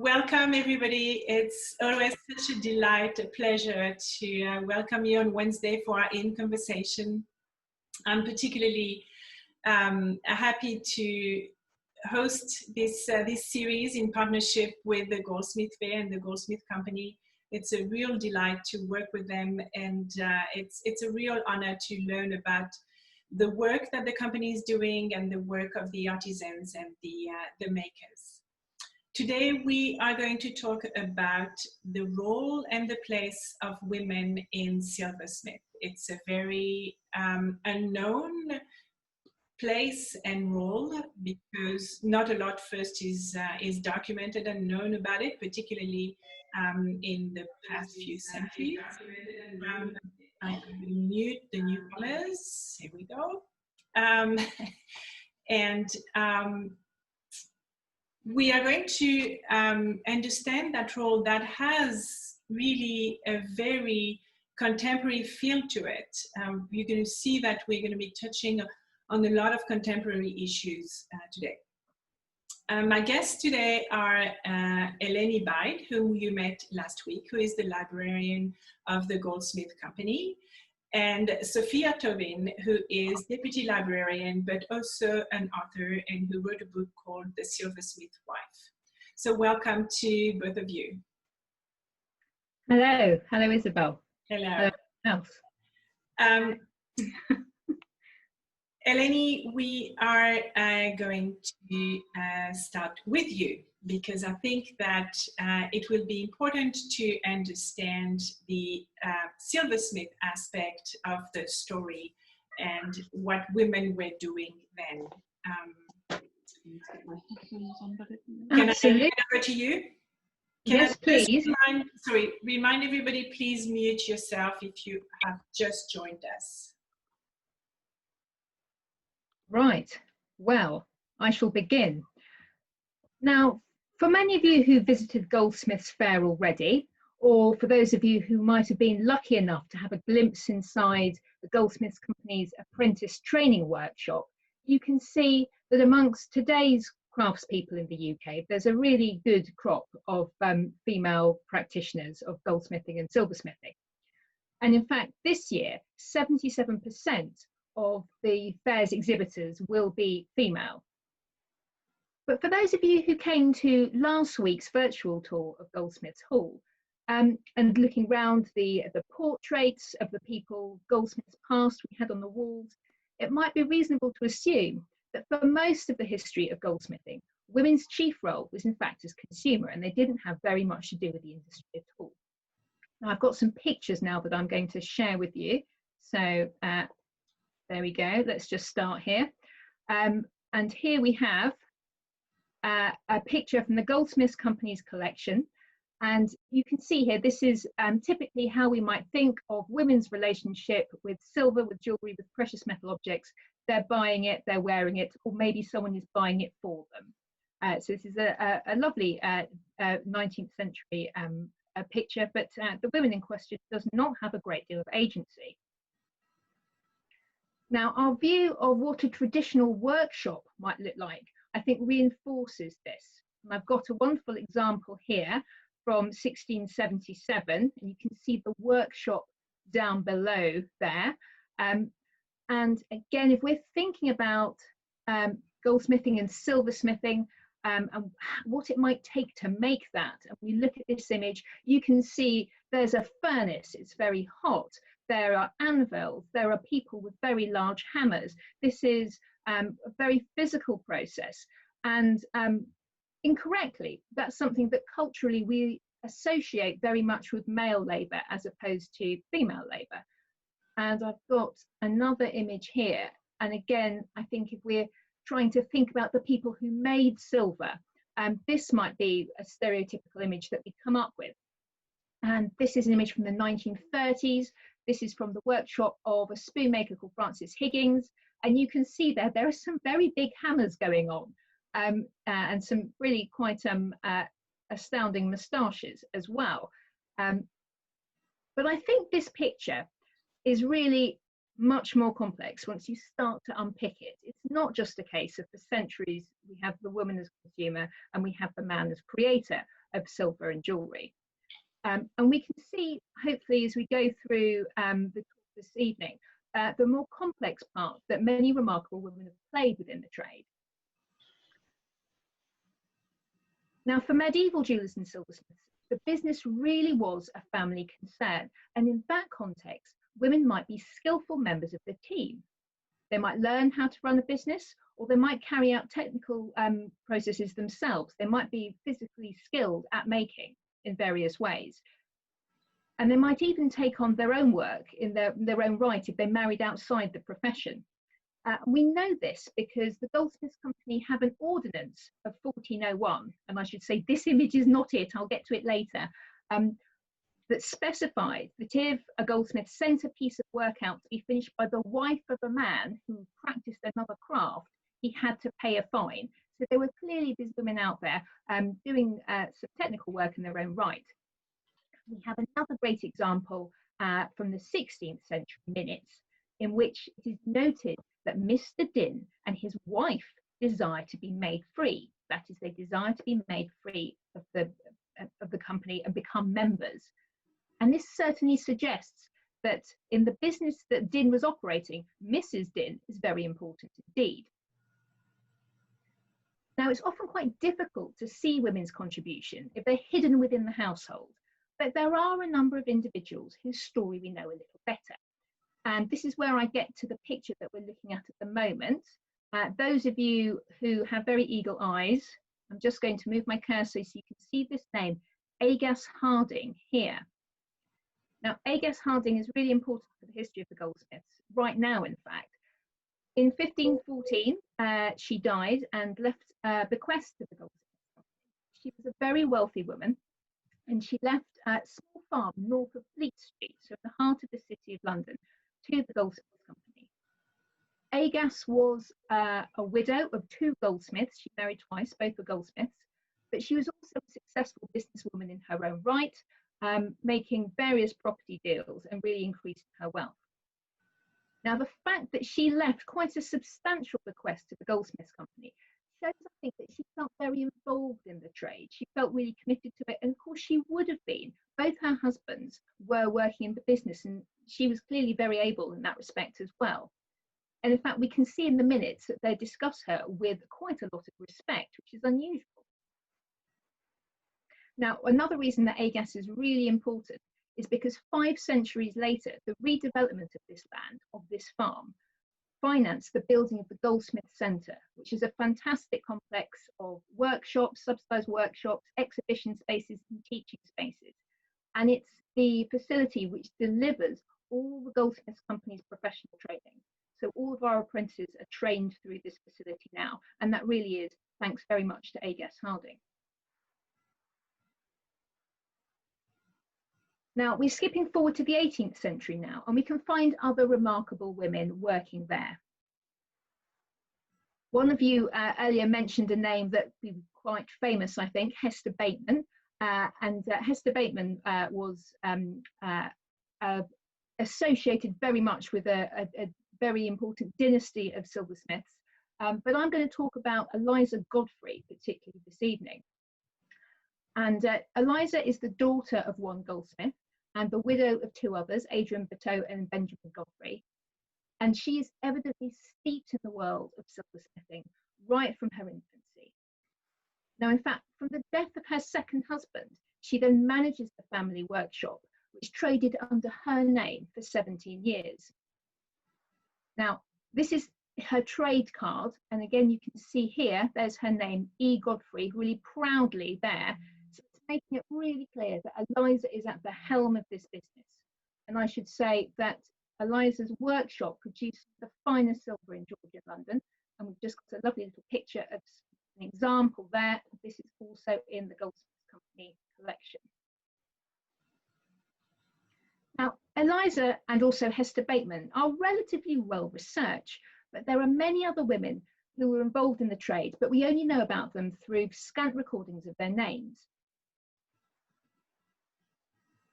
Welcome, everybody. It's always such a delight, a pleasure to welcome you on Wednesday for our In Conversation. I'm particularly happy to host this series in partnership with the Goldsmith Fair and the Goldsmith Company. It's a real delight to work with them, and it's a real honor to learn about the work that the company is doing and the work of the artisans and the makers. Today, we are going to talk about the role and the place of women in silversmith. It's a very unknown place and role because not a lot first is documented and known about it, particularly in the past few centuries. I will mute the newcomers. Here we go. We are going to understand that role that has really a very contemporary feel to it. You're going to see that we're going to be touching on a lot of contemporary issues today. My guests today are Eleni Bide, whom you met last week, who is the librarian of the Goldsmith Company, and Sophia Tobin, who is deputy librarian, but also an author and who wrote a book called The Silversmith Wife. So welcome to both of you. Hello. Hello, Isabel. Hello. Hello. Eleni, we are going to start with you because I think that it will be important to understand the silversmith aspect of the story and what women were doing then. Can I hand over to you? Yes, please. Remind everybody, please mute yourself if you have just joined us. Right. Well, I shall begin. Now, for many of you who visited Goldsmiths Fair already, or for those of you who might have been lucky enough to have a glimpse inside the Goldsmiths Company's apprentice training workshop, you can see that amongst today's craftspeople in the UK, there's a really good crop of female practitioners of goldsmithing and silversmithing. And in fact, this year, 77% of the fair's exhibitors will be female. But for those of you who came to last week's virtual tour of Goldsmiths Hall and looking round the portraits of the people Goldsmiths past we had on the walls, it might be reasonable to assume that for most of the history of goldsmithing, women's chief role was in fact as consumer, and they didn't have very much to do with the industry at all. Now I've got some pictures now that I'm going to share with you. So there we go. Let's just start here. And here we have a picture from the Goldsmiths Company's collection. And you can see here, this is typically how we might think of women's relationship with silver, with jewellery, with precious metal objects. They're buying it, they're wearing it, or maybe someone is buying it for them. So this is a lovely 19th century picture, but the women in question does not have a great deal of agency. Now, our view of what a traditional workshop might look like, I think, reinforces this. And I've got a wonderful example here from 1677, and you can see the workshop down below there. And again, if we're thinking about goldsmithing and silversmithing and what it might take to make that, and we look at this image, you can see there's a furnace, it's very hot. There are anvils, there are people with very large hammers. This is a very physical process, and incorrectly, that's something that culturally we associate very much with male labour as opposed to female labour. And I've got another image here, and again, I think if we're trying to think about the people who made silver, this might be a stereotypical image that we come up with. And this is an image from the 1930s. This is from the workshop of a spoon maker called Francis Higgins. And you can see there are some very big hammers going on and some really quite astounding moustaches as well. But I think this picture is really much more complex once you start to unpick it. It's not just a case of for centuries we have the woman as consumer and we have the man as creator. of silver and jewellery. And we can see, hopefully, as we go through the talk this evening, the more complex part that many remarkable women have played within the trade. Now, for medieval jewellers and silversmiths, the business really was a family concern. And in that context, women might be skillful members of the team. They might learn how to run a business, or they might carry out technical processes themselves. They might be physically skilled at making in various ways. And they might even take on their own work in their own right if they married outside the profession. We know this because the Goldsmiths Company have an ordinance of 1401, and I should say this image is not it, I'll get to it later, that specified that if a goldsmith sent a piece of work out to be finished by the wife of a man who practiced another craft, he had to pay a fine. So there were clearly these women out there doing some technical work in their own right. We have another great example from the 16th century minutes, in which it is noted that Mr. Dinn and his wife desire to be made free. That is, they desire to be made free of the company and become members. And this certainly suggests that in the business that Dinn was operating, Mrs. Dinn is very important indeed. Now, it's often quite difficult to see women's contribution if they're hidden within the household, but there are a number of individuals whose story we know a little better. And this is where I get to the picture that we're looking at the moment. Those of you who have very eagle eyes, I'm just going to move my cursor so you can see this name, Agas Harding, here. Now, Agas Harding is really important for the history of the Goldsmiths, right now, in fact. In 1514, she died and left a bequest to the Goldsmiths Company. She was a very wealthy woman, and she left a small farm north of Fleet Street, so in the heart of the city of London, to the Goldsmiths Company. Agas was a widow of two goldsmiths. She married twice, both were goldsmiths, but she was also a successful businesswoman in her own right, making various property deals and really increased her wealth. Now, the fact that she left quite a substantial bequest to the Goldsmiths Company shows, I think, that she felt very involved in the trade. She felt really committed to it, and of course she would have been. Both her husbands were working in the business, and she was clearly very able in that respect as well. And in fact, we can see in the minutes that they discuss her with quite a lot of respect, which is unusual. Now, another reason that Agas is really important is because 5 centuries later, the redevelopment of this land, of this farm, financed the building of the Goldsmith Center, which is a fantastic complex of workshops, subsidized workshops, exhibition spaces, and teaching spaces. And it's the facility which delivers all the Goldsmiths Company's professional training. So all of our apprentices are trained through this facility now, and that really is thanks very much to Agas Harding. Now, we're skipping forward to the 18th century now, and we can find other remarkable women working there. One of you earlier mentioned a name that would be quite famous, I think, Hester Bateman. Hester Bateman was associated very much with a very important dynasty of silversmiths. But I'm going to talk about Eliza Godfrey, particularly this evening. And Eliza is the daughter of one goldsmith and the widow of 2 others, Adrian Bateau and Benjamin Godfrey. And she is evidently steeped in the world of silversmithing right from her infancy. Now, in fact, from the death of her second husband, she then manages the family workshop, which traded under her name for 17 years. Now, this is her trade card. And again, you can see here, there's her name, E. Godfrey, really proudly there. So it's making it really clear that Eliza is at the helm of this business. And I should say that Eliza's workshop produced the finest silver in Georgia and London. And we've just got a lovely little picture of an example there. This is also in the Goldsmith Company collection. Now, Eliza and also Hester Bateman are relatively well researched, but there are many other women who were involved in the trade, but we only know about them through scant recordings of their names.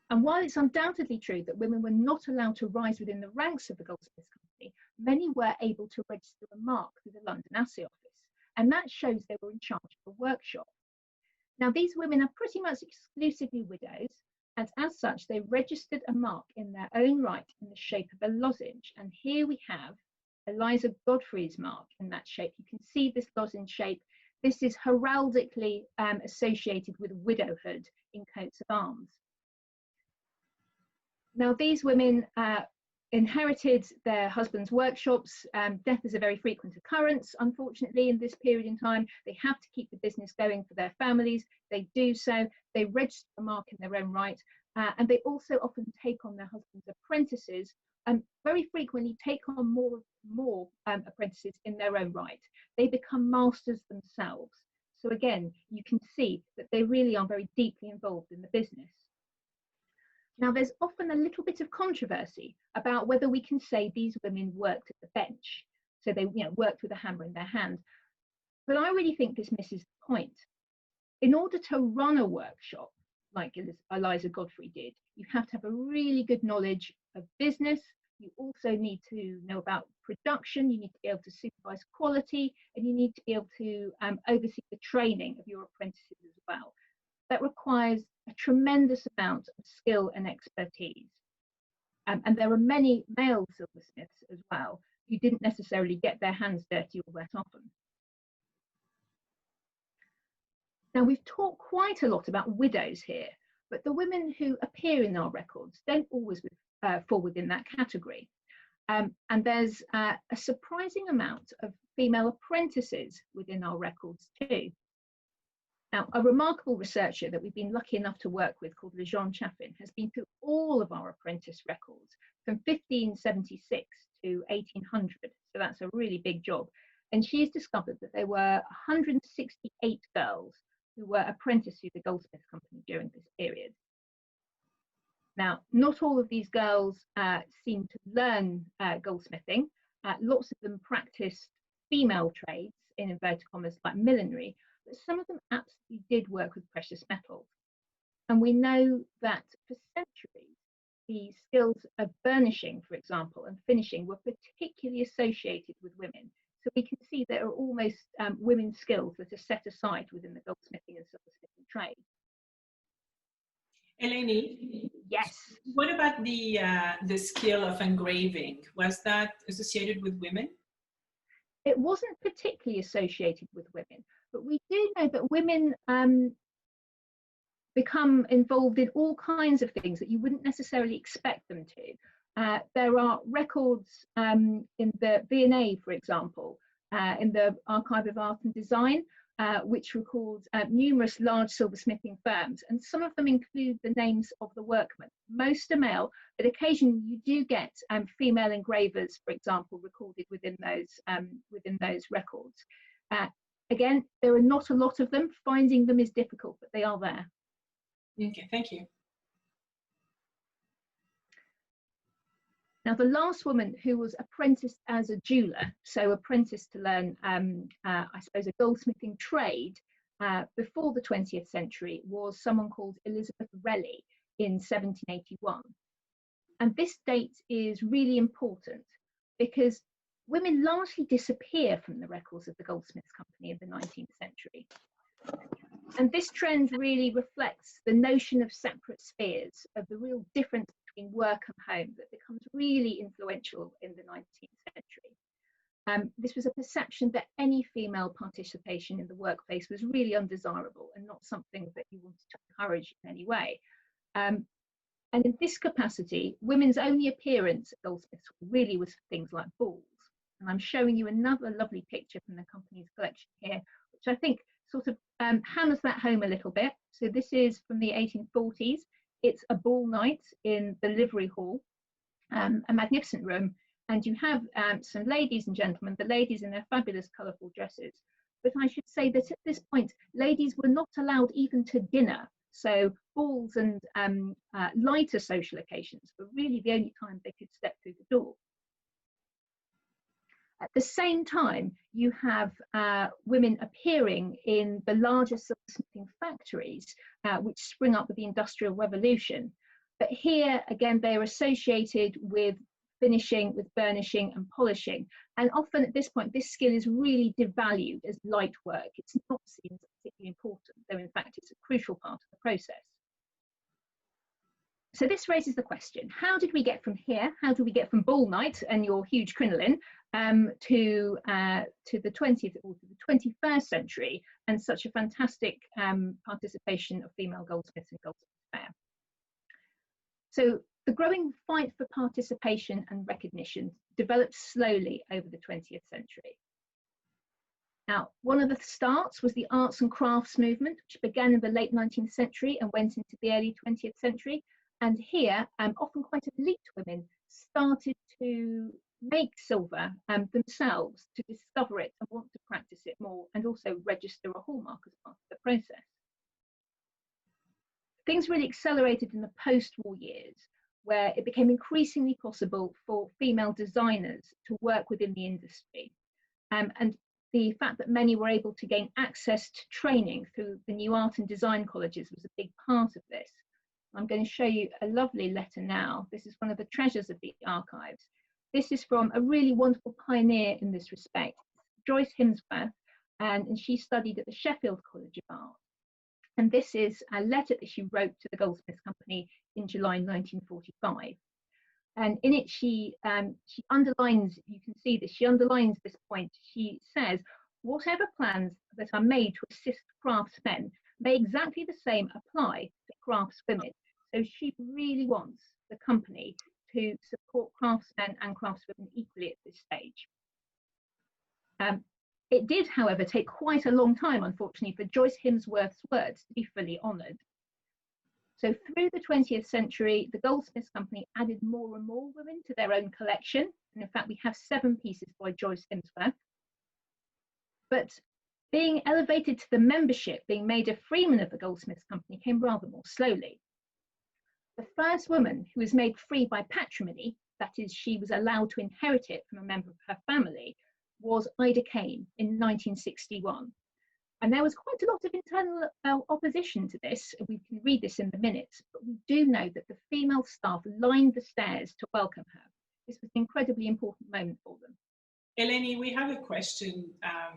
And while it's undoubtedly true that women were not allowed to rise within the ranks of the Goldsmiths Company, many were able to register a mark through the London Assay Office, and that shows they were in charge of a workshop. Now, these women are pretty much exclusively widows, and as such, they registered a mark in their own right in the shape of a lozenge. And here we have Eliza Godfrey's mark in that shape. You can see this lozenge shape. This is heraldically associated with widowhood in coats of arms. Now, these women inherited their husbands' workshops. Death is a very frequent occurrence, unfortunately, in this period in time. They have to keep the business going for their families. They do so. They register a mark in their own right, and they also often take on their husbands' apprentices, and very frequently take on more apprentices in their own right. They become masters themselves. So again, you can see that they really are very deeply involved in the business. Now, there's often a little bit of controversy about whether we can say these women worked at the bench. So they worked with a hammer in their hand. But I really think this misses the point. In order to run a workshop, like Eliza Godfrey did, you have to have a really good knowledge of business. You also need to know about production. You need to be able to supervise quality, and you need to be able to oversee the training of your apprentices as well. That requires a tremendous amount of skill and expertise. And there are many male silversmiths as well who didn't necessarily get their hands dirty all that often. Now, we've talked quite a lot about widows here, but the women who appear in our records don't always fall within that category. And there's a surprising amount of female apprentices within our records too. Now, a remarkable researcher that we've been lucky enough to work with called Lejean Chaffin has been through all of our apprentice records from 1576 to 1800. So that's a really big job. And she's discovered that there were 168 girls who were apprenticed to the Goldsmith Company during this period. Now, not all of these girls seem to learn goldsmithing. Lots of them practiced female trades, in inverted commas, like millinery, but some of them absolutely did work with precious metals. And we know that for centuries, the skills of burnishing, for example, and finishing were particularly associated with women. So we can see there are almost women's skills that are set aside within the goldsmithing and silversmithing trade. Eleni? Yes. What about the skill of engraving? Was that associated with women? It wasn't particularly associated with women, but we do know that women become involved in all kinds of things that you wouldn't necessarily expect them to. There are records in the V&A, for example, in the Archive of Art and Design, which records numerous large silversmithing firms, and some of them include the names of the workmen. Most are male, but occasionally you do get female engravers, for example, recorded within those records. Again, there are not a lot of them. Finding them is difficult, but they are there. Okay, thank you. Now, the last woman who was apprenticed as a jeweller, so apprenticed to learn, I suppose, a goldsmithing trade before the 20th century, was someone called Elizabeth Relly in 1781. And this date is really important because women largely disappear from the records of the Goldsmiths Company in the 19th century. And this trend really reflects the notion of separate spheres, of the real difference between work and home that becomes really influential in the 19th century. This was a perception that any female participation in the workplace was really undesirable and not something that you wanted to encourage in any way. And in this capacity, women's only appearance at Goldsmiths really was for things like balls. And I'm showing you another lovely picture from the company's collection here, which I think sort of hammers that home a little bit. So this is from the 1840s. It's a ball night in the livery hall, a magnificent room. And you have some ladies and gentlemen, the ladies in their fabulous colourful dresses. But I should say that at this point, ladies were not allowed even to dinner. So balls and lighter social occasions were really the only time they could step through the door. At the same time, you have women appearing in the larger silversmithing factories, which spring up with the Industrial Revolution. But here, again, they are associated with finishing, with burnishing and polishing. And often at this point, this skill is really devalued as light work. It's not seen as particularly important, though in fact it's a crucial part of the process. So this raises the question, how did we get from here? How do we get from ball night and your huge crinoline to the 20th or to the 21st century and such a fantastic participation of female goldsmiths in Goldsmiths Fair? So the growing fight for participation and recognition developed slowly over the 20th century. Now, one of the starts was the arts and crafts movement, which began in the late 19th century and went into the early 20th century. And here, often quite elite women started to make silver themselves, to discover it and want to practice it more, and also register a hallmark as part of the process. Things really accelerated in the post-war years, where it became increasingly possible for female designers to work within the industry. And the fact that many were able to gain access to training through the new art and design colleges was a big part of this. I'm going to show you a lovely letter now. This is one of the treasures of the archives. This is from a really wonderful pioneer in this respect, Joyce Himsworth, and she studied at the Sheffield College of Art. And this is a letter that she wrote to the Goldsmith Company in July 1945. And in it, she underlines, you can see this, she underlines this point. She says, whatever plans that are made to assist craftsmen may exactly the same apply to craftswomen. So she really wants the company to support craftsmen and craftswomen equally at this stage. It did, however, take quite a long time, unfortunately, for Joyce Himsworth's words to be fully honoured. So through the 20th century, the Goldsmiths Company added more and more women to their own collection. And in fact, we have 7 pieces by Joyce Himsworth. But being elevated to the membership, being made a freeman of the Goldsmiths Company, came rather more slowly. The first woman who was made free by patrimony, that is, she was allowed to inherit it from a member of her family, was Ida Kane in 1961. And there was quite a lot of internal opposition to this. We can read this in the minutes, but we do know that the female staff lined the stairs to welcome her. This was an incredibly important moment for them. Eleni, we have a question.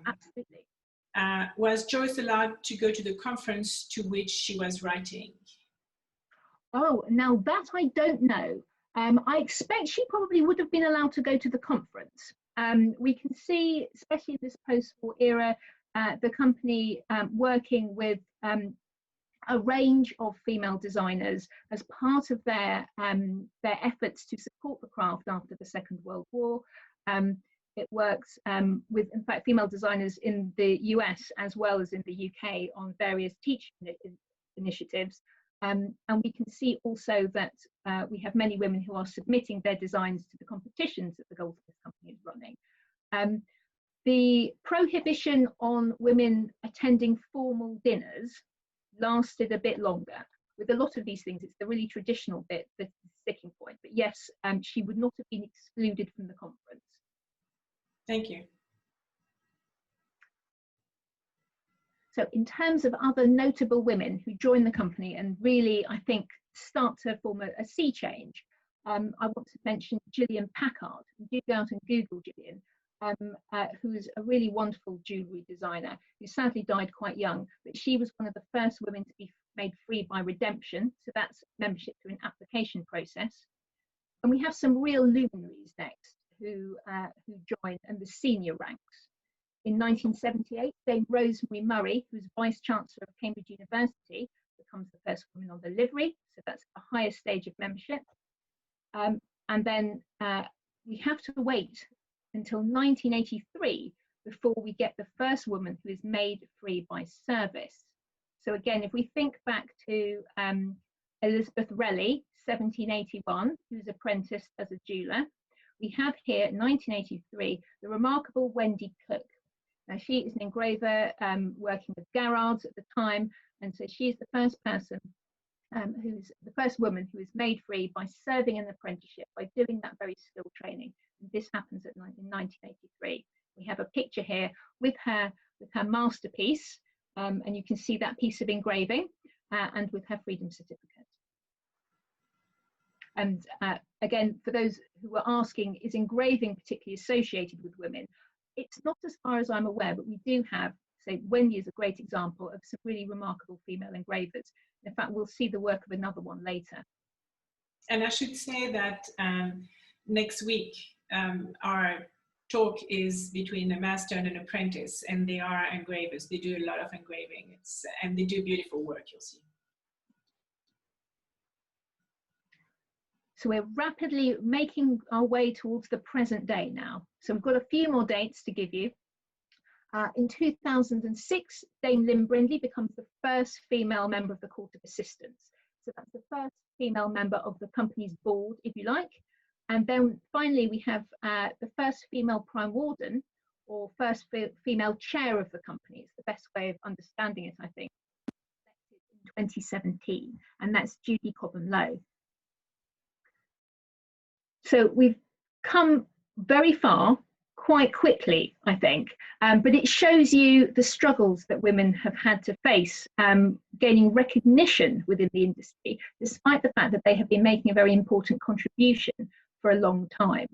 Absolutely. Was Joyce allowed to go to the conference to which she was writing? Oh, now that I don't know. I expect she probably would have been allowed to go to the conference. We can see, especially in this post-war era, the company working with a range of female designers as part of their efforts to support the craft after the Second World War. It works with, in fact, female designers in the US as well as in the UK on various teaching initiatives. And we can see also that we have many women who are submitting their designs to the competitions that the Goldsmith Company is running. The prohibition on women attending formal dinners lasted a bit longer. With a lot of these things, it's the really traditional bit that's the sticking point. But yes, she would not have been excluded from the conference. Thank you. So in terms of other notable women who joined the company and really, I think, start to form a sea change, I want to mention Gillian Packard. Do go out and Google Gillian, who's a really wonderful jewellery designer who sadly died quite young, but she was one of the first women to be made free by redemption. So that's membership through an application process. And we have some real luminaries next who join in the senior ranks. In 1978, Dame Rosemary Murray, who's Vice Chancellor of Cambridge University, becomes the first woman on the livery, so that's the highest stage of membership. And then we have to wait until 1983 before we get the first woman who is made free by service. So again, if we think back to Elizabeth Relly, 1781, who's apprenticed as a jeweller, we have here, 1983, the remarkable Wendy Cook. Now, she is an engraver working with Garrards at the time, and so she is the first person, who's the first woman who is made free by serving an apprenticeship, by doing that very skilled training. And this happens in 1983. We have a picture here with her masterpiece, and you can see that piece of engraving, and with her freedom certificate. And again, for those who were asking, is engraving particularly associated with women? It's not as far as I'm aware, but we do have, say, Wendy is a great example of some really remarkable female engravers. In fact, we'll see the work of another one later. And I should say that next week, our talk is between a master and an apprentice, and they are engravers. They do a lot of engraving, and they do beautiful work, you'll see. So we're rapidly making our way towards the present day now. So we've got a few more dates to give you. In 2006, Dame Lynn Brindley becomes the first female member of the Court of Assistants. So that's the first female member of the company's board, if you like. And then finally, we have the first female prime warden, or first female chair of the company. It's the best way of understanding it, I think, in 2017, and that's Judy Cobham-Lowe. So we've come very far quite quickly, I think, but it shows you the struggles that women have had to face gaining recognition within the industry, despite the fact that they have been making a very important contribution for a long time.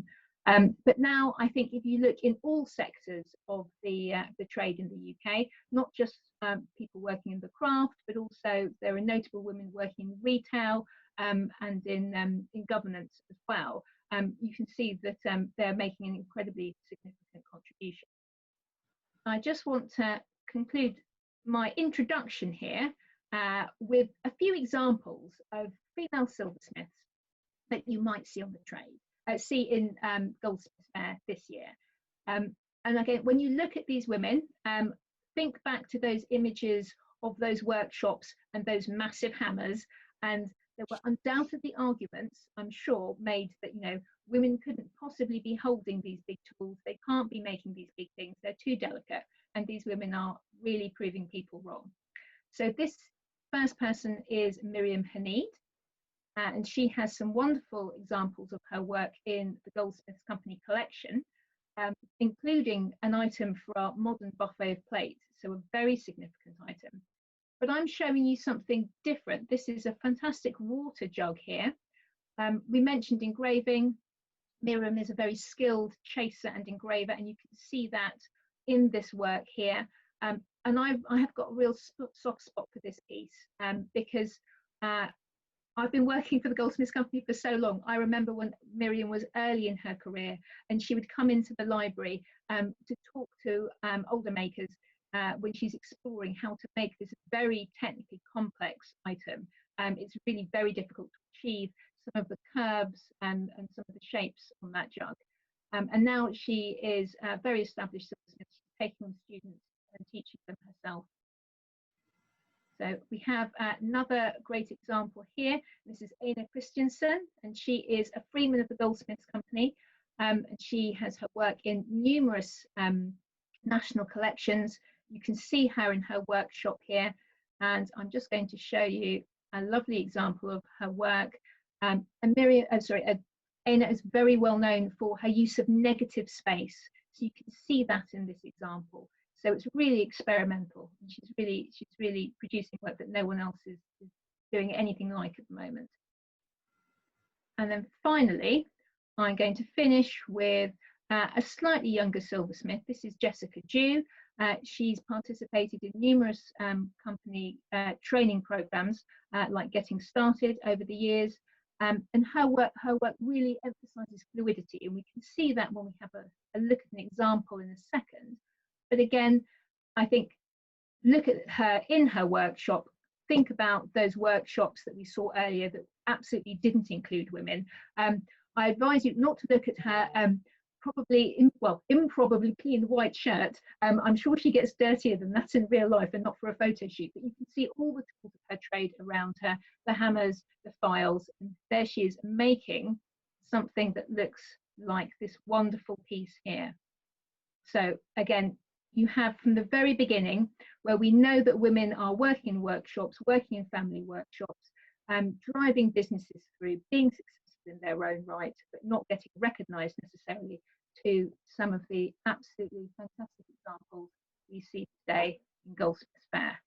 But now I think if you look in all sectors of the trade in the UK, not just people working in the craft, but also there are notable women working in retail and in governance as well. You can see that they're making an incredibly significant contribution. I just want to conclude my introduction here with a few examples of female silversmiths that you might see on the trade, see in Goldsmiths Fair this year. And again, when you look at these women, think back to those images of those workshops and those massive hammers, and there were undoubtedly arguments, I'm sure, made that, you know, women couldn't possibly be holding these big tools. They can't be making these big things. They're too delicate. And these women are really proving people wrong. So this first person is Miriam Hanid, and she has some wonderful examples of her work in the Goldsmiths Company collection, including an item for our modern buffet of plates, so a very significant item. But I'm showing you something different. This is a fantastic water jug here. We mentioned engraving. Miriam is a very skilled chaser and engraver, and you can see that in this work here. And I have got a real soft spot for this piece because I've been working for the Goldsmiths Company for so long. I remember when Miriam was early in her career, and she would come into the library to talk to older makers when she's exploring how to make this very technically complex item. It's really very difficult to achieve some of the curves and some of the shapes on that jug. And now she is a very established silversmith, taking on students and teaching them herself. So we have another great example here. This is Eleni Christensen, and she is a freeman of the Goldsmiths Company. And she has her work in numerous national collections. You can see her in her workshop here, and I'm just going to show you a lovely example of her work. And Eleni is very well known for her use of negative space, so you can see that in this example. So it's really experimental, and she's really producing work that no one else is doing anything like at the moment. And then finally, I'm going to finish with a slightly younger silversmith. This is Jessica Dew. She's participated in numerous company training programs like Getting Started over the years, and her work really emphasizes fluidity, and we can see that when we have a look at an example in a second. But again, I think look at her in her workshop, think about those workshops that we saw earlier that absolutely didn't include women. I advise you not to look at her improbably clean white shirt. I'm sure she gets dirtier than that in real life and not for a photo shoot, but you can see all the tools of her trade around her, the hammers, the files, and there she is making something that looks like this wonderful piece here. So again, you have from the very beginning, where we know that women are working in workshops, working in family workshops, driving businesses through, being successful in their own right, but not getting recognised necessarily, to some of the absolutely fantastic examples you see today in Goldsmiths Fair.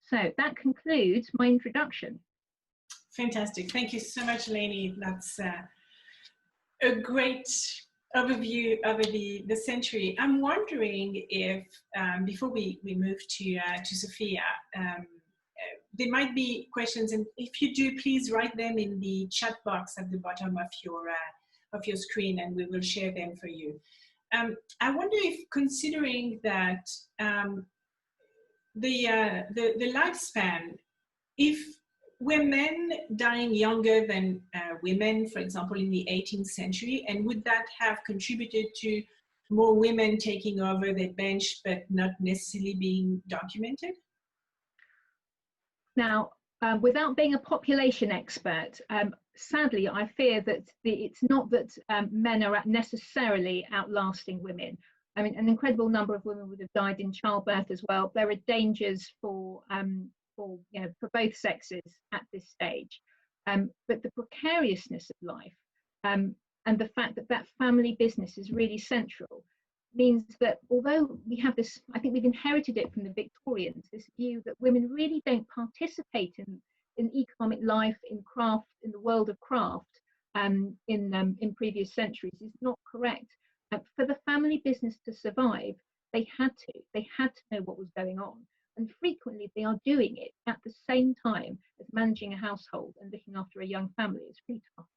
So that concludes my introduction. Fantastic. Thank you so much, Eleni. That's a great overview over the century. I'm wondering if, before we move to Sophia, there might be questions, and if you do, please write them in the chat box at the bottom of your screen, and we will share them for you. I wonder if, considering that the lifespan, if were men dying younger than women, for example, in the 18th century, and would that have contributed to more women taking over the bench but not necessarily being documented? Now, without being a population expert, sadly, I fear that it's not that men are necessarily outlasting women. I mean, an incredible number of women would have died in childbirth as well. There are dangers for both sexes at this stage. But the precariousness of life and the fact that family business is really central means that although we have this, I think we've inherited it from the Victorians, this view that women really don't participate in economic life, in craft, in the world of craft in previous centuries is not correct. For the family business to survive, they had to know what was going on. And frequently they are doing it at the same time as managing a household and looking after a young family. It's pretty tough.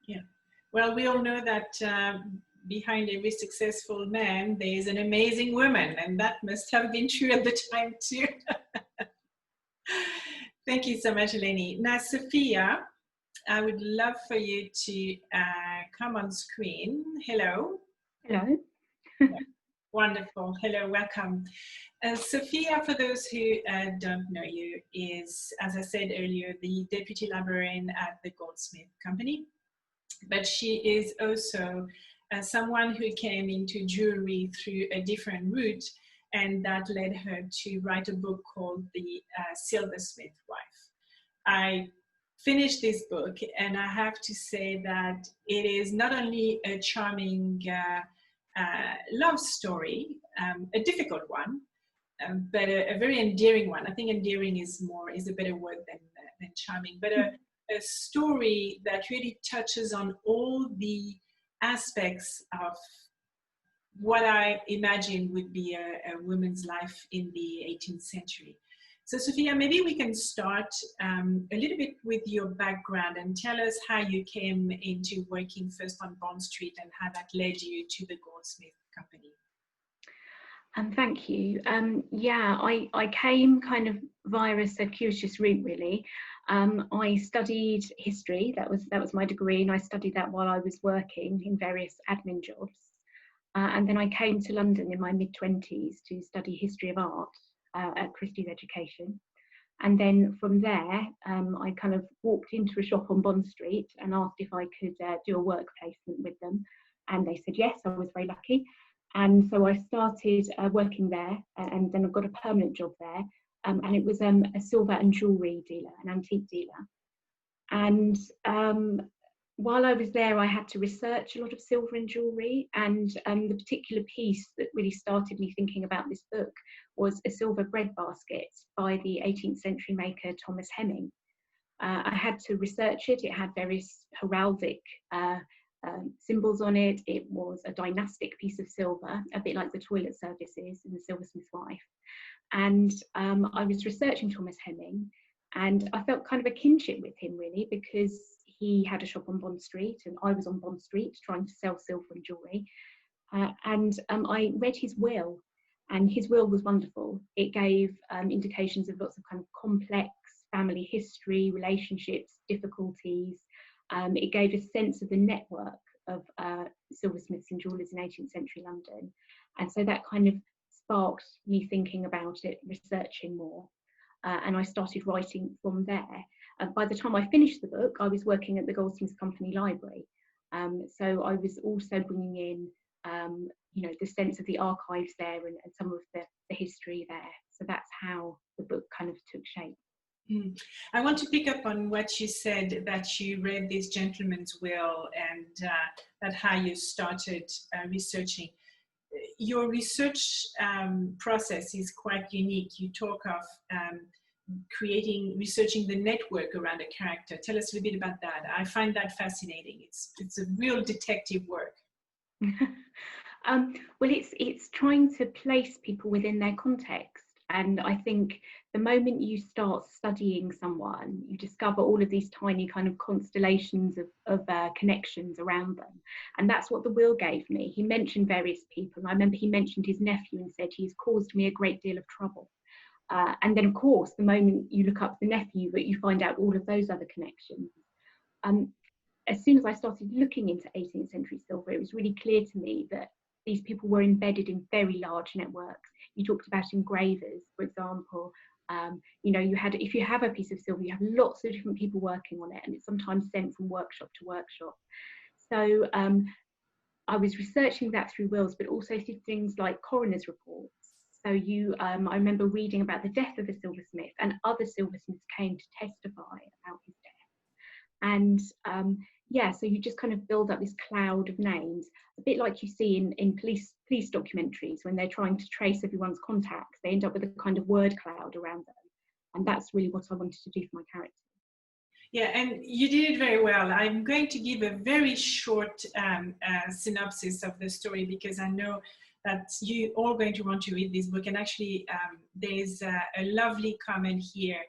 Yeah. Well, we all know that behind every successful man, there is an amazing woman, and that must have been true at the time too. Thank you so much, Eleni. Now, Sophia, I would love for you to come on screen. Hello. Hello. Wonderful. Hello, welcome. Sophia, for those who don't know you, is, as I said earlier, the Deputy Librarian at the Goldsmith Company. But she is also someone who came into jewelry through a different route, and that led her to write a book called The Silversmith Wife. I finished this book, and I have to say that it is not only a charming love story, a difficult one, but a very endearing one. I think endearing is a better word than charming, but a story that really touches on all the aspects of what I imagine would be a woman's life in the 18th century. So Sophia, maybe we can start a little bit with your background and tell us how you came into working first on Bond Street and how that led you to the Goldsmith Company. Thank you. Yeah, I came kind of via a circuitous route, really. I studied history. That was my degree, and I studied that while I was working in various admin jobs. And then I came to London in my mid-20s to study history of art at Christie's Education. And then from there, I kind of walked into a shop on Bond Street and asked if I could do a work placement with them. And they said yes. I was very lucky. And so I started working there, and then I got a permanent job there. And it was a silver and jewellery dealer, an antique dealer. And while I was there, I had to research a lot of silver and jewellery. And the particular piece that really started me thinking about this book was a silver bread basket by the 18th century maker Thomas Hemming. I had to research it. It had various heraldic symbols on it. It was a dynastic piece of silver, a bit like the toilet services in the Silversmith Wife. And I was researching Thomas Hemming, and I felt kind of a kinship with him, really, because he had a shop on Bond Street and I was on Bond Street trying to sell silver and jewellery. And I read his will, and his will was wonderful. It gave indications of lots of kind of complex family history, relationships, difficulties. It gave a sense of the network of silversmiths and jewellers in 18th century London. And so that kind of sparked me thinking about it, researching more. And I started writing from there. By the time I finished the book, I was working at the Goldsmith Company Library. So I was also bringing in, the sense of the archives there and some of the history there. So that's how the book kind of took shape. I want to pick up on what you said, that you read this gentleman's will and that how you started researching. Your research process is quite unique. You talk of researching the network around a character. Tell us a little bit about that. I find that fascinating. It's a real detective work. Well, it's trying to place people within their context. And I think the moment you start studying someone, you discover all of these tiny kind of constellations of connections around them. And that's what the will gave me. He mentioned various people. And I remember he mentioned his nephew and said, he's caused me a great deal of trouble. And then, of course, the moment you look up the nephew, that you find out all of those other connections. As soon as I started looking into 18th century silver, it was really clear to me that these people were embedded in very large networks. You talked about engravers, for example. You know, if you have a piece of silver, you have lots of different people working on it, and it's sometimes sent from workshop to workshop. So I was researching that through wills, but also through things like coroner's reports. So I remember reading about the death of a silversmith, and other silversmiths came to testify about his death. And yeah, so you just kind of build up this cloud of names, a bit like you see in police documentaries when they're trying to trace everyone's contacts. They end up with a kind of word cloud around them. And that's really what I wanted to do for my character. Yeah, and you did it very well. I'm going to give a very short synopsis of the story, because I know that you all going to want to read this book. And actually, there's a lovely comment here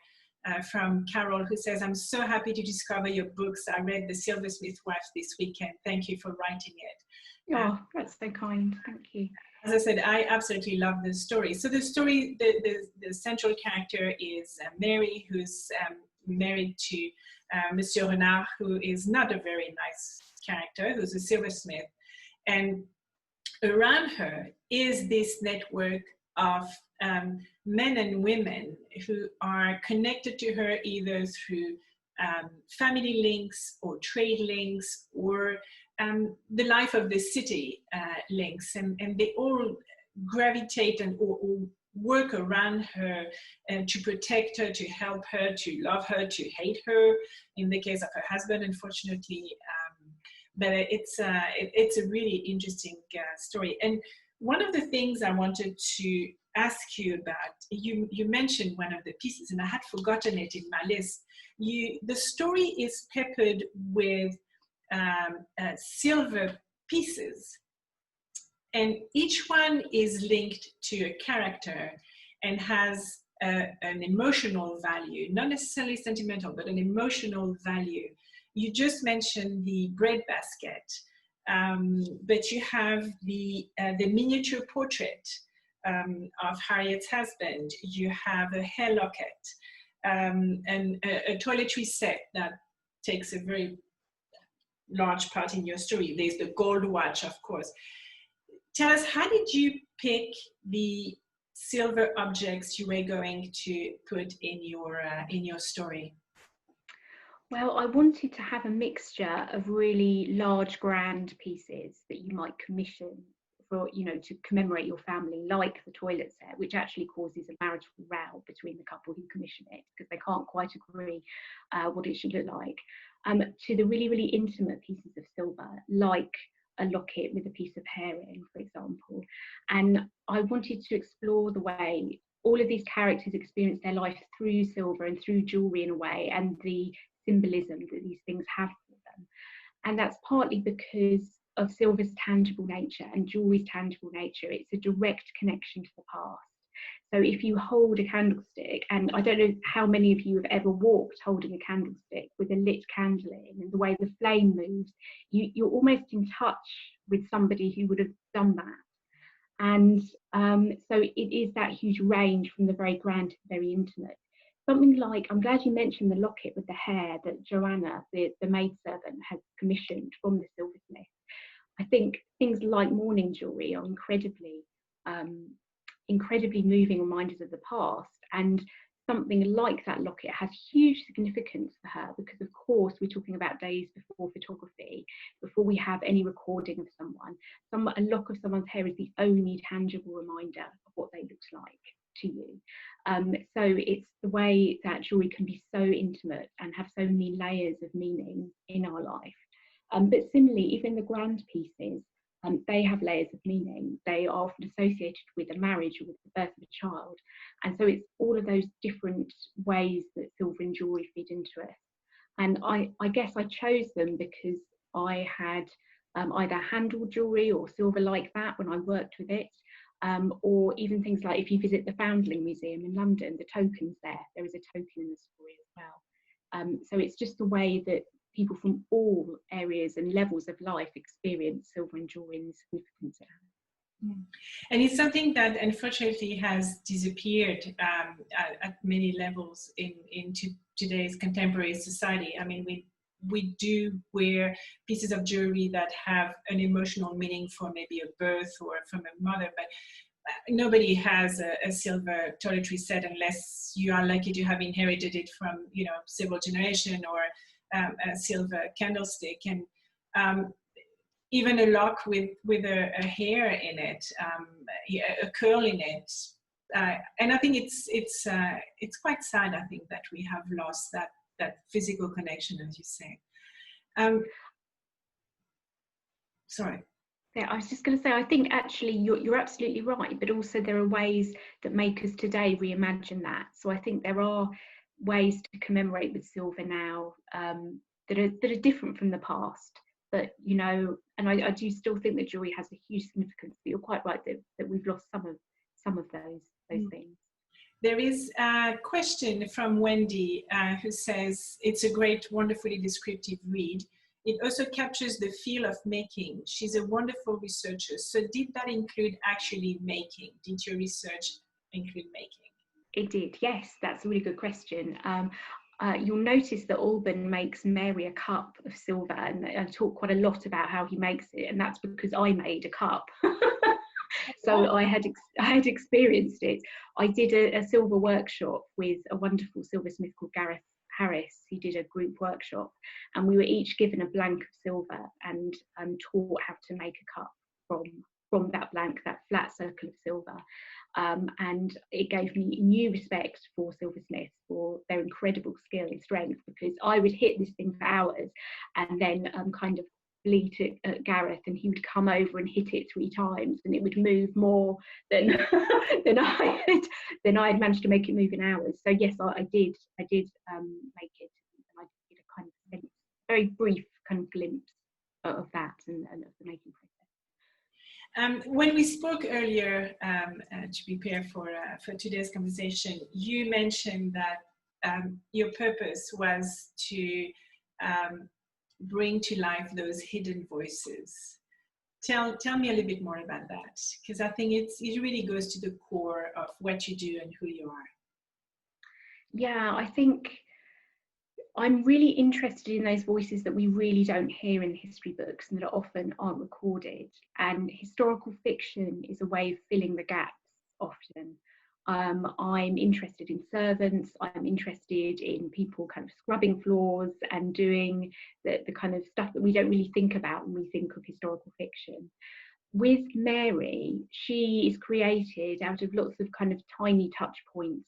from Carol, who says, "I'm so happy to discover your books. I read The Silversmith Wife this weekend. Thank you for writing it." Oh, that's so kind. Thank you. As I said, I absolutely love the story. So the story, the central character is Mary, who's married to Monsieur Renard, who is not a very nice character, who's a silversmith. And around her is this network of men and women who are connected to her either through family links or trade links or the life of the city links, and they all gravitate and or work around her to protect her, to help her, to love her, to hate her, in the case of her husband, unfortunately. But it's a really interesting story. And one of the things I wanted to ask you about, you mentioned one of the pieces, and I had forgotten it in my list. The story is peppered with silver pieces, and each one is linked to a character and has an emotional value, not necessarily sentimental, but an emotional value. You just mentioned the bread basket, but you have the miniature portrait of Harriet's husband. You have a hair locket and a toiletry set that takes a very large part in your story. There's the gold watch, of course. Tell us, how did you pick the silver objects you were going to put in your story? Well, I wanted to have a mixture of really large, grand pieces that you might commission for, you know, to commemorate your family, like the toilet set, which actually causes a marital row between the couple who commission it because they can't quite agree what it should look like, to the really, really intimate pieces of silver, like a locket with a piece of hair in, for example. And I wanted to explore the way all of these characters experience their life through silver and through jewellery in a way, and the symbolism that these things have for them. And that's partly because of silver's tangible nature and jewellery's tangible nature. It's a direct connection to the past. So if you hold a candlestick, and I don't know how many of you have ever walked holding a candlestick with a lit candle in, and the way the flame moves, you're almost in touch with somebody who would have done that. And so it is that huge range from the very grand to the very intimate. Something like, I'm glad you mentioned the locket with the hair that Joanna, the maidservant, has commissioned from the silversmith. I think things like mourning jewellery are incredibly moving reminders of the past, and something like that locket has huge significance for her because, of course, we're talking about days before photography, before we have any recording of someone. A lock of someone's hair is the only tangible reminder of what they looked like to you. So it's the way that jewellery can be so intimate and have so many layers of meaning in our life. But similarly, even the grand pieces, they have layers of meaning. They are often associated with a marriage or with the birth of a child. And so it's all of those different ways that silver and jewellery feed into us. And I guess I chose them because I had either handled jewellery or silver like that when I worked with it, or even things like if you visit the Foundling Museum in London, the tokens there is a token in the story as well. So it's just the way that people from all areas and levels of life experience silver and jewellery and the significance it has. And it's something that unfortunately has disappeared at many levels in today's contemporary society. I mean, we do wear pieces of jewelry that have an emotional meaning for maybe a birth or from a mother, but nobody has a silver toiletry set unless you are lucky to have inherited it from, you know, several generations, or a silver candlestick, and even a lock with a hair in it, a curl in it, and I think it's quite sad. I think that we have lost that physical connection, as you say. Sorry. Yeah, I was just going to say, I think actually you're absolutely right, but also there are ways that makers today reimagine that. So I think there are ways to commemorate with silver now that are different from the past. But, you know, and I do still think that jewelry has a huge significance, but you're quite right that we've lost some of those things. There is a question from Wendy who says, it's a great, wonderfully descriptive read. It also captures the feel of making. She's a wonderful researcher. So did that include actually making? Did your research include making? It did, yes. That's a really good question. You'll notice that Alban makes Mary a cup of silver, and I talk quite a lot about how he makes it, and that's because I made a cup. So I had experienced it. I did a silver workshop with a wonderful silversmith called Gareth Harris. He did a group workshop, and we were each given a blank of silver and taught how to make a cup from that blank, that flat circle of silver. And it gave me new respect for silversmiths, for their incredible skill and strength, because I would hit this thing for hours and then kind of bleat it at Gareth, and he would come over and hit it 3 times, and it would move more than than I had managed to make it move in hours. So yes, I did make it, and I did a kind of very brief kind of glimpse of that and of the making process. When we spoke earlier to prepare for today's conversation, you mentioned that your purpose was to bring to life those hidden voices. Tell me a little bit more about that, because I think it really goes to the core of what you do and who you are. Yeah, I think I'm really interested in those voices that we really don't hear in history books and that often aren't recorded. And historical fiction is a way of filling the gaps often. I'm interested in servants, I'm interested in people kind of scrubbing floors and doing the kind of stuff that we don't really think about when we think of historical fiction. With Mary, she is created out of lots of kind of tiny touch points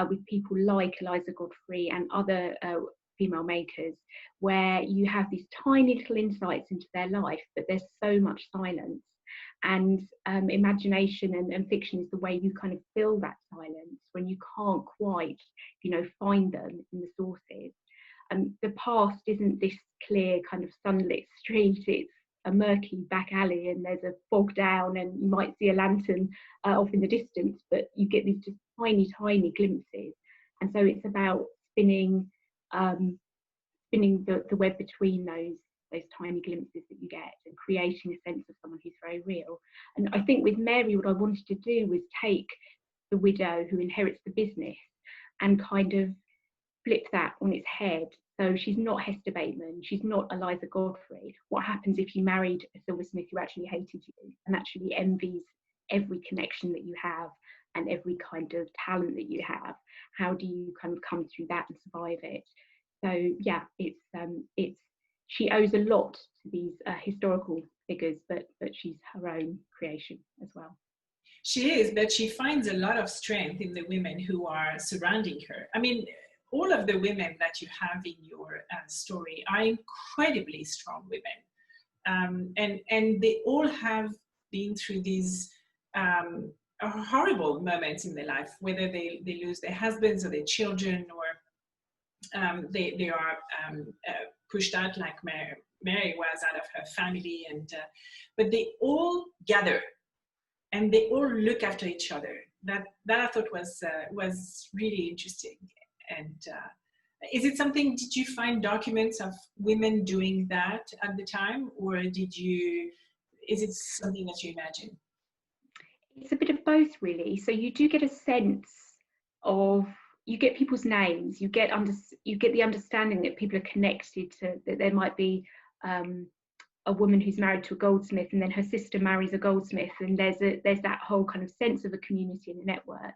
with people like Eliza Godfrey and other female makers, where you have these tiny little insights into their life, but there's so much silence. And imagination and fiction is the way you kind of fill that silence when you can't quite, you know, find them in the sources. The past isn't this clear kind of sunlit street, it's a murky back alley, and there's a bog down, and you might see a lantern off in the distance, but you get these just tiny glimpses. And so it's about spinning the web between those tiny glimpses that you get, and creating a sense of someone who's very real. And I think with Mary, what I wanted to do was take the widow who inherits the business and kind of flip that on its head. So she's not Hester Bateman, she's not Eliza Godfrey. What happens if you married a silversmith who actually hated you and actually envies every connection that you have and every kind of talent that you have? How do you kind of come through that and survive it? So yeah, it's she owes a lot to these historical figures, but she's her own creation as well. She is, but she finds a lot of strength in the women who are surrounding her. I mean, all of the women that you have in your story are incredibly strong women. and they all have been through these horrible moments in their life, whether they lose their husbands or their children, or they are pushed out, like Mary was, out of her family, and but they all gather and they all look after each other. That I thought was really interesting. And is it something, did you find documents of women doing that at the time, or is it something that you imagine? It's a bit of both, really. So you do get a sense of, you get people's names, you get the understanding that people are connected to, that there might be a woman who's married to a goldsmith, and then her sister marries a goldsmith, and there's that whole kind of sense of a community and a network.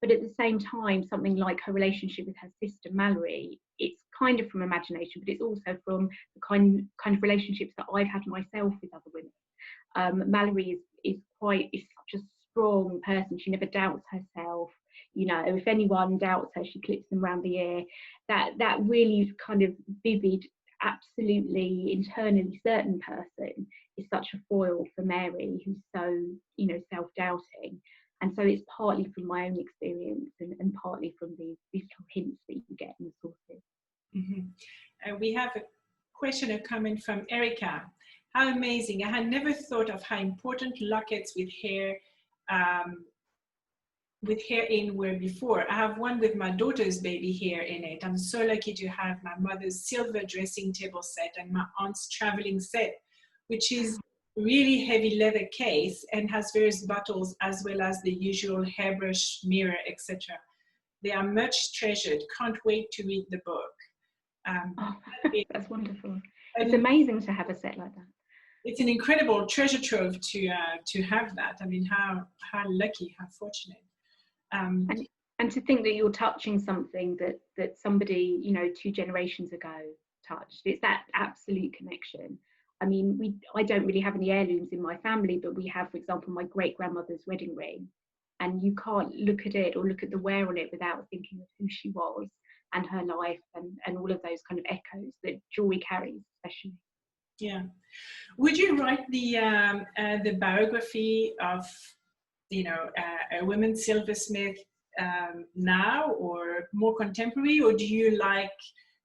But at the same time, something like her relationship with her sister Mallory, it's kind of from imagination, but it's also from the kind of relationships that I've had myself with other women. Mallory is such a strong person. She never doubts herself. You know, if anyone doubts her, she clips them around the ear. That really kind of vivid, absolutely internally certain person is such a foil for Mary, who's so, you know, self-doubting. And so it's partly from my own experience and partly from these little hints that you get in the sources. Mm-hmm. We have a question coming from Erica. How amazing. I had never thought of how important lockets with hair in were before. I have one with my daughter's baby hair in it. I'm so lucky to have my mother's silver dressing table set and my aunt's traveling set, which is really heavy leather case and has various bottles as well as the usual hairbrush, mirror, etc. They are much treasured. Can't wait to read the book. That's wonderful. It's amazing to have a set like that. It's an incredible treasure trove to have that. I mean, how lucky, how fortunate. And to think that you're touching something that somebody, you know, 2 generations ago touched. It's that absolute connection. I mean, I don't really have any heirlooms in my family, but we have, for example, my great-grandmother's wedding ring, and you can't look at it or look at the wear on it without thinking of who she was and her life and all of those kind of echoes that jewelry carries, especially. Yeah. Would you write the biography of, you know, a woman silversmith now, or more contemporary, or do you like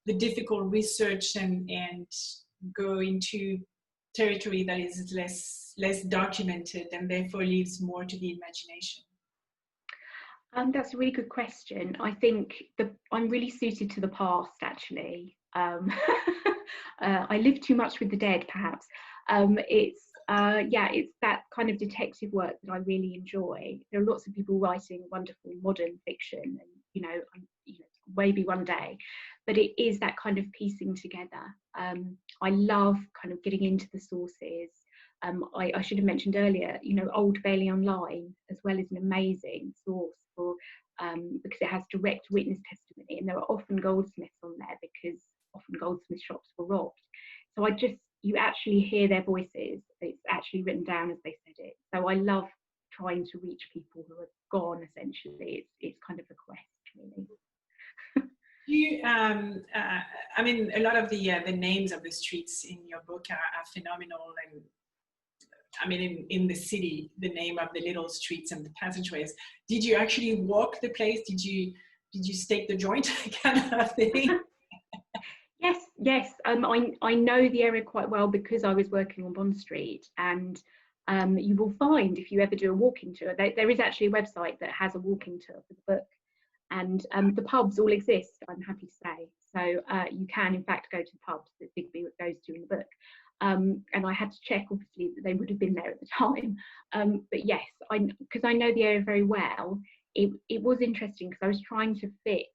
the difficult research and go into territory that is less documented and therefore leaves more to the imagination? That's a really good question. I think I'm really suited to the past, actually. I live too much with the dead, perhaps. It's that kind of detective work that I really enjoy. There are lots of people writing wonderful modern fiction, and you know, maybe one day, but it is that kind of piecing together. I love kind of getting into the sources. I should have mentioned earlier, you know, Old Bailey Online as well is an amazing source for because it has direct witness testimony, and there are often goldsmiths on there because often goldsmith shops were robbed. So you actually hear their voices. It's actually written down as they said it. So I love trying to reach people who are gone, essentially. It's kind of a quest, really. I mean, a lot of the names of the streets in your book are phenomenal, and I mean, in the city, the name of the little streets and the passageways. Did you actually walk the place? Did you stake the joint kind of thing? Yes. I know the area quite well because I was working on Bond Street, and you will find, if you ever do a walking tour, there is actually a website that has a walking tour for the book, and the pubs all exist, I'm happy to say. So you can, in fact, go to the pubs that Digby goes to in the book. And I had to check, obviously, that they would have been there at the time. But yes, because I know the area very well, it was interesting because I was trying to fit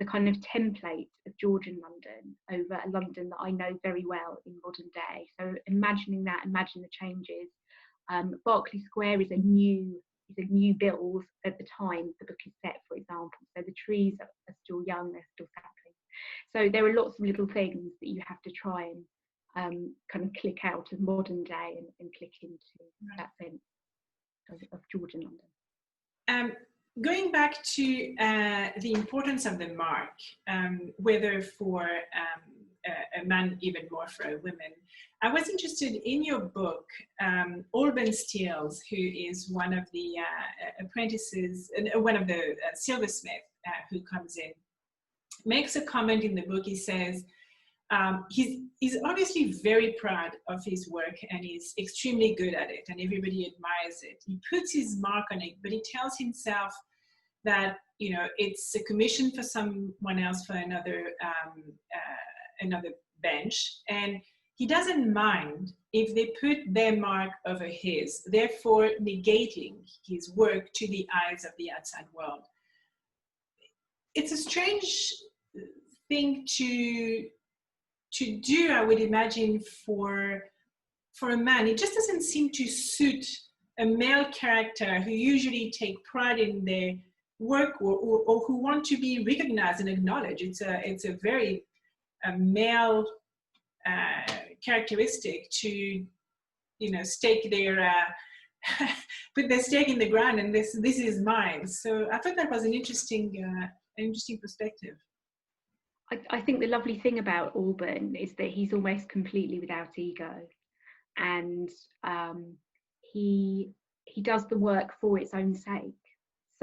the kind of template of Georgian London over a London that I know very well in modern day. So imagine the changes. Berkeley Square is a new build at the time the book is set, for example. So the trees are still young, they're still saplings. So there are lots of little things that you have to try and kind of click out of modern day and click into that sense of Georgian London. Going back to the importance of the mark, whether for a man, even more for a woman. I was interested in your book, Alban Steels, who is one of the apprentices, one of the silversmiths who comes in, makes a comment in the book. He says, he's obviously very proud of his work and he's extremely good at it and everybody admires it. He puts his mark on it, but he tells himself that, you know, it's a commission for someone else for another bench, and he doesn't mind if they put their mark over his, therefore negating his work to the eyes of the outside world. It's a strange thing to do, I would imagine, for a man. It just doesn't seem to suit a male character who usually take pride in their work or who want to be recognized and acknowledged. It's a very male characteristic to, you know, stake their put their stake in the ground and this is mine. So I thought that was an interesting perspective. I think the lovely thing about Alban is that he's almost completely without ego, and he does the work for its own sake.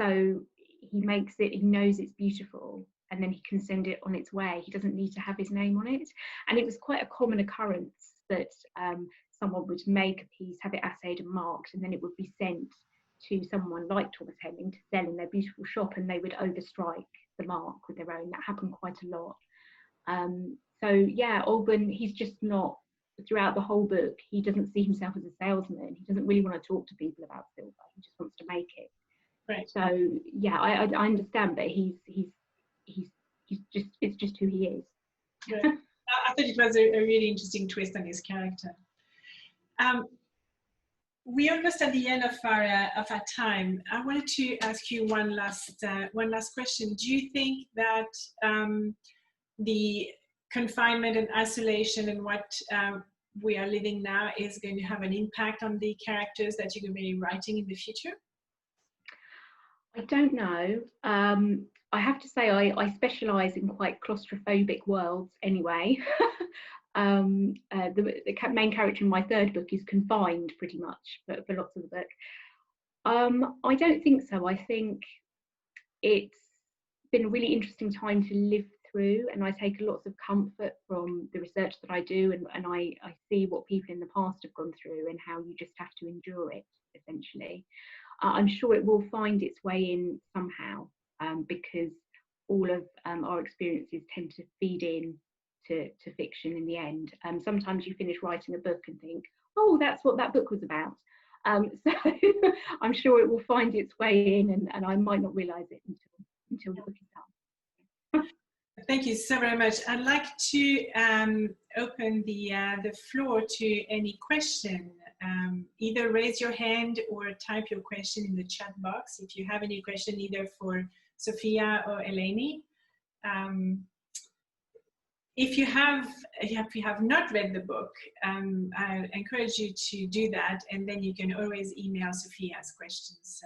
So he makes it, he knows it's beautiful, and then he can send it on its way. He doesn't need to have his name on it. And it was quite a common occurrence that someone would make a piece, have it assayed and marked, and then it would be sent to someone like Thomas Hemming to sell in their beautiful shop, and they would overstrike the mark with their own. That happened quite a lot. So yeah, Alban, he's just not, throughout the whole book, he doesn't see himself as a salesman. He doesn't really want to talk to people about silver. He just wants to make it. Right. So yeah, I understand that he's just, it's just who he is. Right. I thought it was a really interesting twist on his character. We're almost at the end of our time. I wanted to ask you one last question. Do you think that the confinement and isolation and what we are living now is going to have an impact on the characters that you're going to be writing in the future? I don't know. I have to say I specialise in quite claustrophobic worlds anyway. The main character in my third book is confined pretty much for lots of the book. I don't think so. I think it's been a really interesting time to live through, and I take lots of comfort from the research that I do, and I see what people in the past have gone through and how you just have to endure it, essentially. I'm sure it will find its way in somehow, because all of our experiences tend to feed in to fiction in the end. Sometimes you finish writing a book and think, oh, that's what that book was about. So I'm sure it will find its way in, and I might not realise it until the book is done. Thank you so very much. I'd like to open the floor to any question. Either raise your hand or type your question in the chat box if you have any question, either for Sophia or Eleni. If you have not read the book, I encourage you to do that, and then you can always email Sophia's questions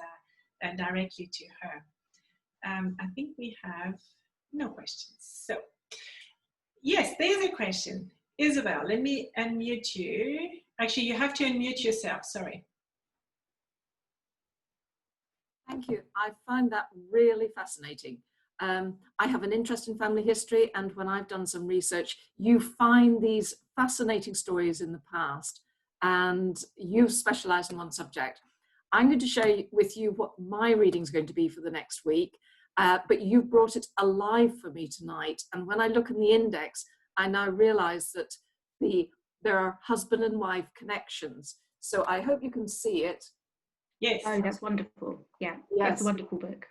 directly to her. I think we have no questions. So, yes, there's a question. Isabel, let me unmute you. Actually, you have to unmute yourself, sorry. Thank you. I find that really fascinating. I have an interest in family history, and when I've done some research, you find these fascinating stories in the past, and you specialize in one subject. I'm going to share with you what my reading is going to be for the next week, but you've brought it alive for me tonight. And when I look in the index, I now realize that there are husband and wife connections. So I hope you can see it. Yes. Oh, that's wonderful. Yeah, yes. That's a wonderful book.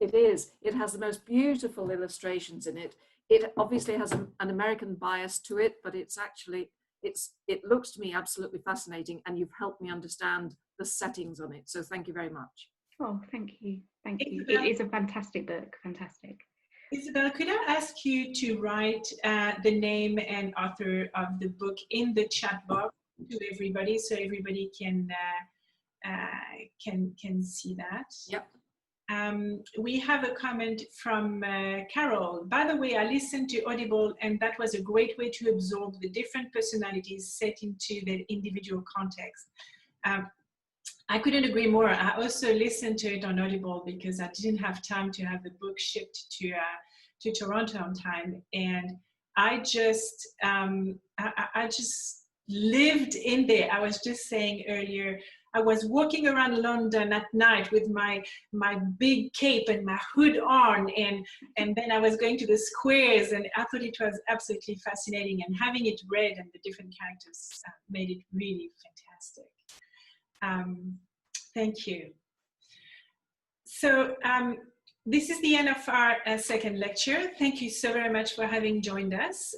It is. It has the most beautiful illustrations in it. It obviously has an American bias to it, but it's actually, it looks to me absolutely fascinating, and you've helped me understand the settings on it. So thank you very much. Oh, thank you. Thank you. It is a fantastic book. Fantastic. Isabel, could I ask you to write the name and author of the book in the chat box to everybody, so everybody can see that? Yep. We have a comment from Carol. By the way, I listened to Audible, and that was a great way to absorb the different personalities set into their individual context. I couldn't agree more. I also listened to it on Audible because I didn't have time to have the book shipped to Toronto on time, and I just lived in there. I was just saying earlier, I was walking around London at night with my big cape and my hood on, and then I was going to the squares, and I thought it was absolutely fascinating, and having it read and the different characters made it really fantastic. Thank you. So this is the end of our second lecture. Thank you so very much for having joined us.